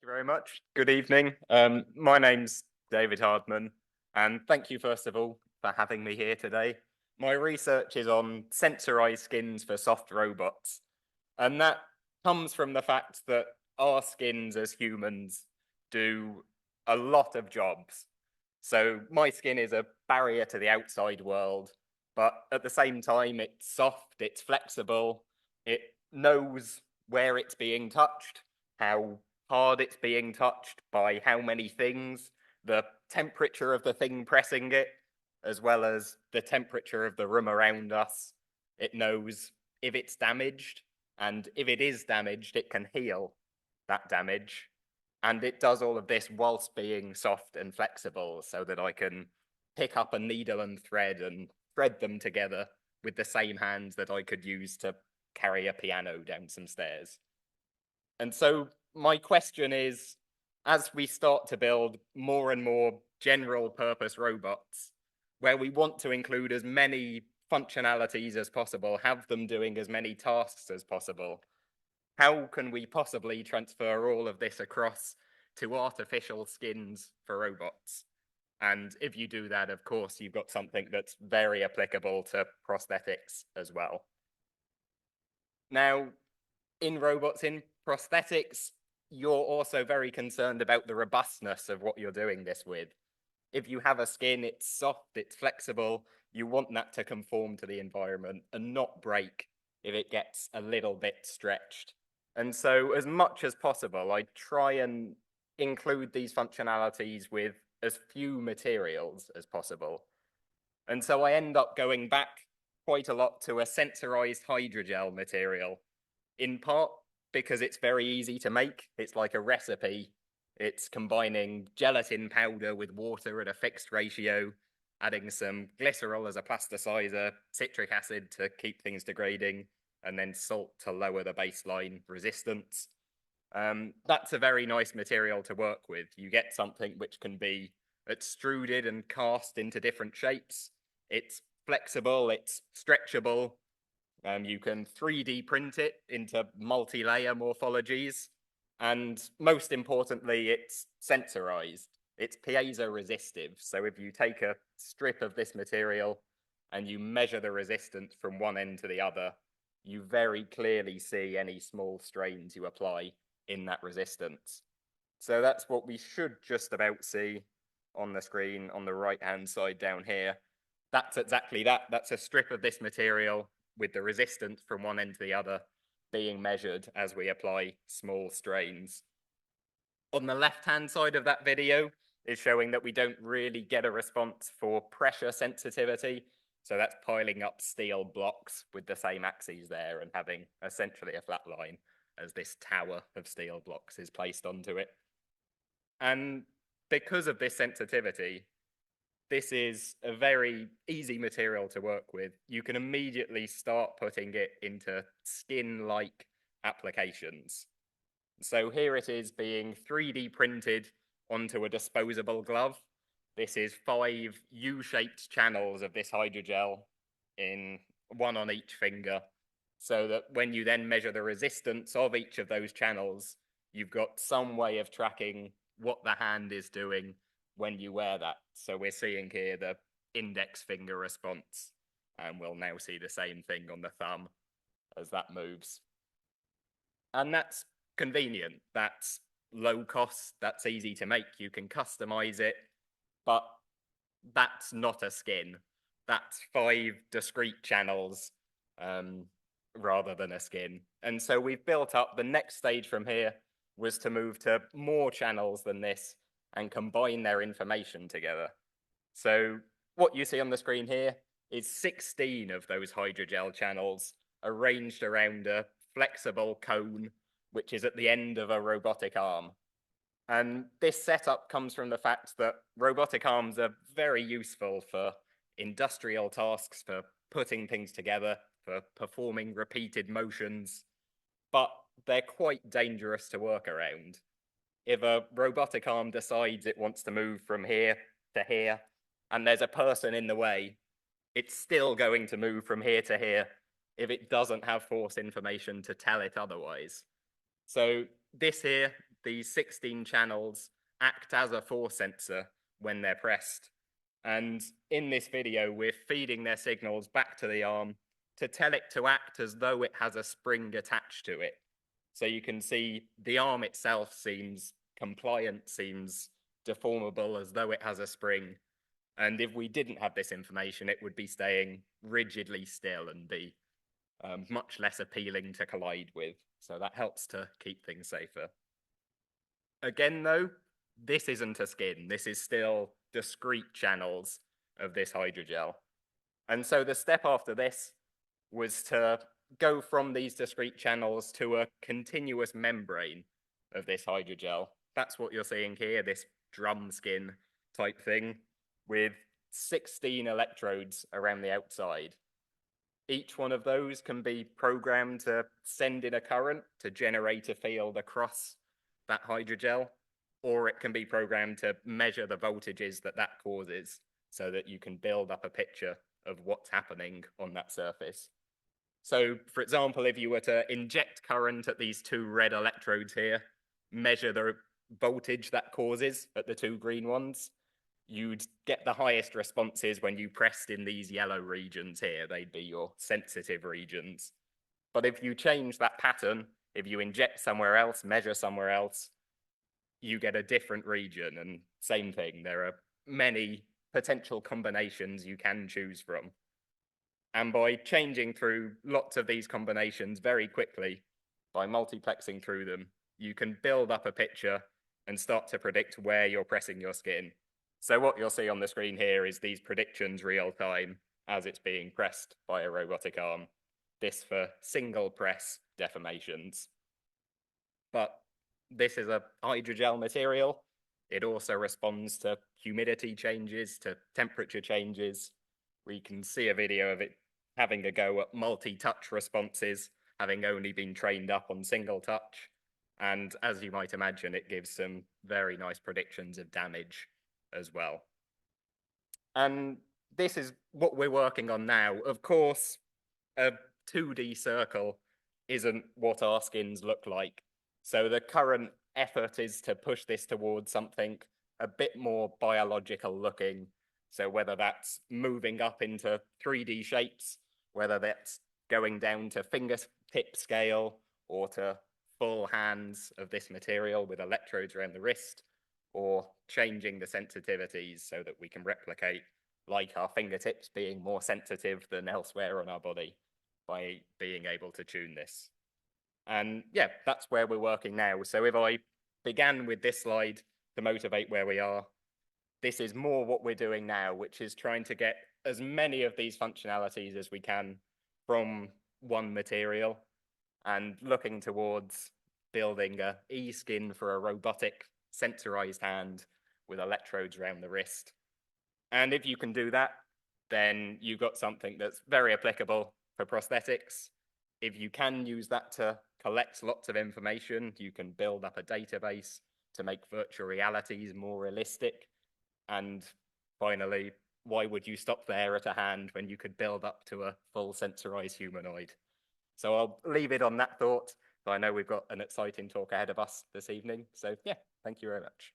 you very much. Good evening. My name's David Hardman, and thank you, first of all, for having me here today. My research is on sensorized skins for soft robots, and that comes from the fact that our skins as humans do a lot of jobs. So my skin is a barrier to the outside world, but at the same time, it's soft, it's flexible, it knows where it's being touched, how hard it's being touched by how many things, the temperature of the thing pressing it, as well as the temperature of the room around us. It knows if it's damaged, and if it is damaged, it can heal that damage. And it does all of this whilst being soft and flexible so that I can pick up a needle and thread them together with the same hands that I could use to carry a piano down some stairs. And so my question is, as we start to build more and more general purpose robots, where we want to include as many functionalities as possible, have them doing as many tasks as possible, how can we possibly transfer all of this across to artificial skins for robots? And if you do that, of course, you've got something that's very applicable to prosthetics as well. Now, in robots, in prosthetics, you're also very concerned about the robustness of what you're doing this with. If you have a skin, it's soft, it's flexible, you want that to conform to the environment and not break if it gets a little bit stretched. And so as much as possible, I try and include these functionalities with as few materials as possible. And so I end up going back quite a lot to a sensorized hydrogel material, in part because it's very easy to make. It's like a recipe. It's combining gelatin powder with water at a fixed ratio, adding some glycerol as a plasticizer, citric acid to keep things degrading, and then salt to lower the baseline resistance. That's a very nice material to work with. You get something which can be extruded and cast into different shapes. It's flexible, it's stretchable. You can 3D print it into multi-layer morphologies. And most importantly, it's sensorized. It's piezo-resistive. So if you take a strip of this material and you measure the resistance from one end to the other, you very clearly see any small strains you apply in that resistance. So that's what we should just about see on the screen on the right-hand side down here. That's exactly that. That's a strip of this material with the resistance from one end to the other being measured as we apply small strains. On the left-hand side of that video is showing that we don't really get a response for pressure sensitivity. So that's piling up steel blocks with the same axes there and having essentially a flat line as this tower of steel blocks is placed onto it. And because of this sensitivity, this is a very easy material to work with. You can immediately start putting it into skin-like applications. So here it is being 3D printed onto a disposable glove. This is 5 U-shaped channels of this hydrogel in one on each finger, so that when you then measure the resistance of each of those channels, you've got some way of tracking what the hand is doing when you wear that. So we're seeing here the index finger response, and we'll now see the same thing on the thumb as that moves. And that's convenient, that's low cost, that's easy to make, you can customize it, but that's not a skin. That's 5 discrete channels rather than a skin. And so we've built up, the next stage from here was to move to more channels than this and combine their information together. So what you see on the screen here is 16 of those hydrogel channels arranged around a flexible cone, which is at the end of a robotic arm. And this setup comes from the fact that robotic arms are very useful for industrial tasks, for putting things together, for performing repeated motions, but they're quite dangerous to work around. If a robotic arm decides it wants to move from here to here, and there's a person in the way, it's still going to move from here to here if it doesn't have force information to tell it otherwise. So this here, these 16 channels act as a force sensor when they're pressed. And in this video, we're feeding their signals back to the arm to tell it to act as though it has a spring attached to it. So you can see the arm itself seems compliant, seems deformable, as though it has a spring. And if we didn't have this information, it would be staying rigidly still and be much less appealing to collide with. So that helps to keep things safer. Again, though, this isn't a skin. This is still discrete channels of this hydrogel. And so the step after this was to go from these discrete channels to a continuous membrane of this hydrogel. That's what you're seeing here, this drum skin type thing with 16 electrodes around the outside. Each one of those can be programmed to send in a current to generate a field across that hydrogel, or it can be programmed to measure the voltages that that causes so that you can build up a picture of what's happening on that surface. So, for example, if you were to inject current at these two red electrodes here, measure the voltage that causes at the two green ones, you'd get the highest responses when you pressed in these yellow regions here. They'd be your sensitive regions. But if you change that pattern, if you inject somewhere else, measure somewhere else, you get a different region. And same thing, there are many potential combinations you can choose from. And by changing through lots of these combinations very quickly, by multiplexing through them, you can build up a picture and start to predict where you're pressing your skin. So what you'll see on the screen here is these predictions real time as it's being pressed by a robotic arm. This for single press deformations. But this is a hydrogel material. It also responds to humidity changes, to temperature changes. We can see a video of it having a go at multi-touch responses, having only been trained up on single touch. And as you might imagine, it gives some very nice predictions of damage as well. And this is what we're working on now. Of course, a 2D circle isn't what our skins look like. So the current effort is to push this towards something a bit more biological looking. So whether that's moving up into 3D shapes, whether that's going down to fingertip scale or to full hands of this material with electrodes around the wrist, or changing the sensitivities so that we can replicate like our fingertips being more sensitive than elsewhere on our body by being able to tune this. And yeah, that's where we're working now. So if I began with this slide to motivate where we are, this is more what we're doing now, which is trying to get as many of these functionalities as we can from one material and looking towards building a e-skin for a robotic sensorized hand with electrodes around the wrist. And if you can do that, then you've got something that's very applicable for prosthetics. If you can use that to collect lots of information, you can build up a database to make virtual realities more realistic. And finally, why would you stop there at a hand when you could build up to a full sensorized humanoid? So I'll leave it on that thought. I know we've got an exciting talk ahead of us this evening. So yeah, thank you very much.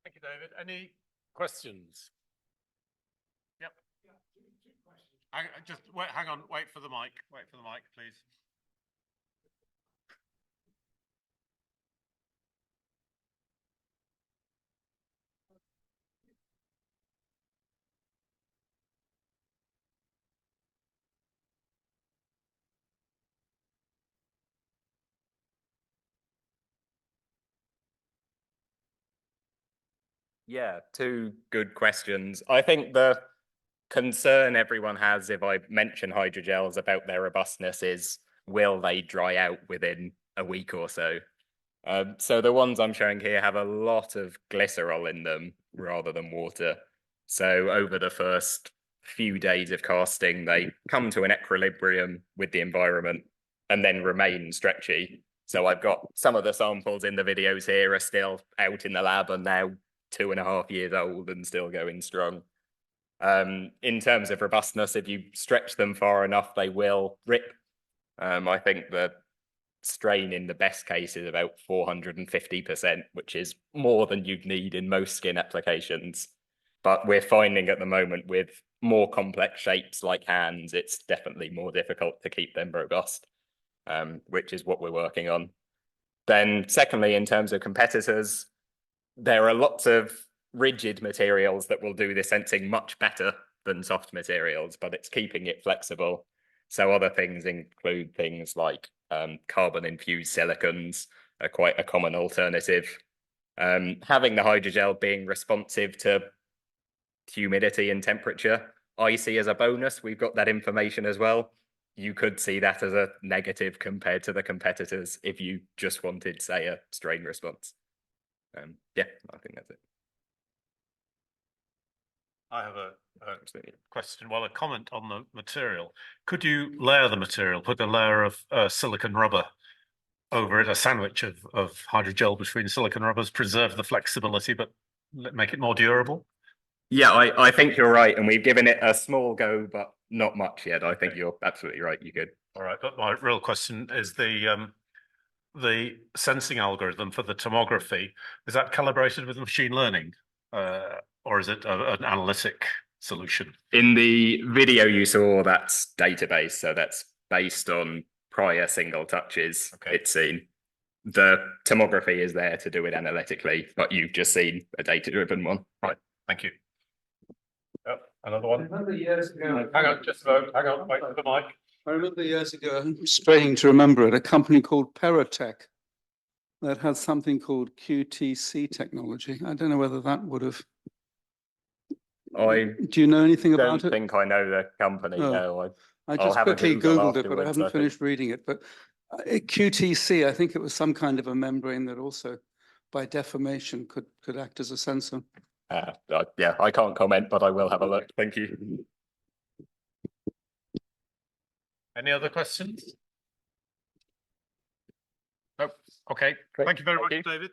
Thank you, David. Any questions? Yep. Yeah, two questions. Just wait, hang on, wait for the mic. Wait for the mic, please. Yeah, two good questions. I think the concern everyone has if I mention hydrogels about their robustness is, will they dry out within a week or so? So the ones I'm showing here have a lot of glycerol in them rather than water. So over the first few days of casting, they come to an equilibrium with the environment and then remain stretchy. So I've got some of the samples in the videos here are still out in the lab and now 2.5 years old and still going strong. In terms of robustness, if you stretch them far enough, they will rip. I think the strain in the best case is about 450%, which is more than you'd need in most skin applications. But we're finding at the moment with more complex shapes like hands, it's definitely more difficult to keep them robust, which is what we're working on. Then secondly, in terms of competitors, there are lots of rigid materials that will do the sensing much better than soft materials, but it's keeping it flexible. So other things include things like carbon-infused silicons are quite a common alternative. Having the hydrogel being responsive to humidity and temperature, I see as a bonus. We've got that information as well. You could see that as a negative compared to the competitors if you just wanted, say, a strain response. Yeah, I think that's it. I have a question, well, a comment on the material. Could you layer the material, put a layer of silicon rubber over it, a sandwich of hydrogel between silicon rubbers, preserve the flexibility, but make it more durable? Yeah, I think you're right. And we've given it a small go, but not much yet. I think you're absolutely right. You could. All right. But my real question is the sensing algorithm for the tomography, is that calibrated with machine learning? Or is it an analytic solution? In the video you saw, that's database. So that's based on prior single touches it's seen. The tomography is there to do it analytically, but you've just seen a data-driven one. Right. Thank you. Yep. Another one. I remember years ago. Hang on, just a moment. Hang on, wait for the mic. I remember years ago, I'm straining to remember it, a company called Peratech that had something called QTC technology. I don't know whether that would have. Do you know anything about it? I don't think I know the company. Oh. No, I just quickly Googled it, but I haven't finished reading. reading it. But QTC, I think it was some kind of a membrane that also, by deformation, could act as a sensor. Yeah, I can't comment, but I will have a look. Thank you. Any other questions? Oh, okay. Great. Thank you very Thank much, you. David.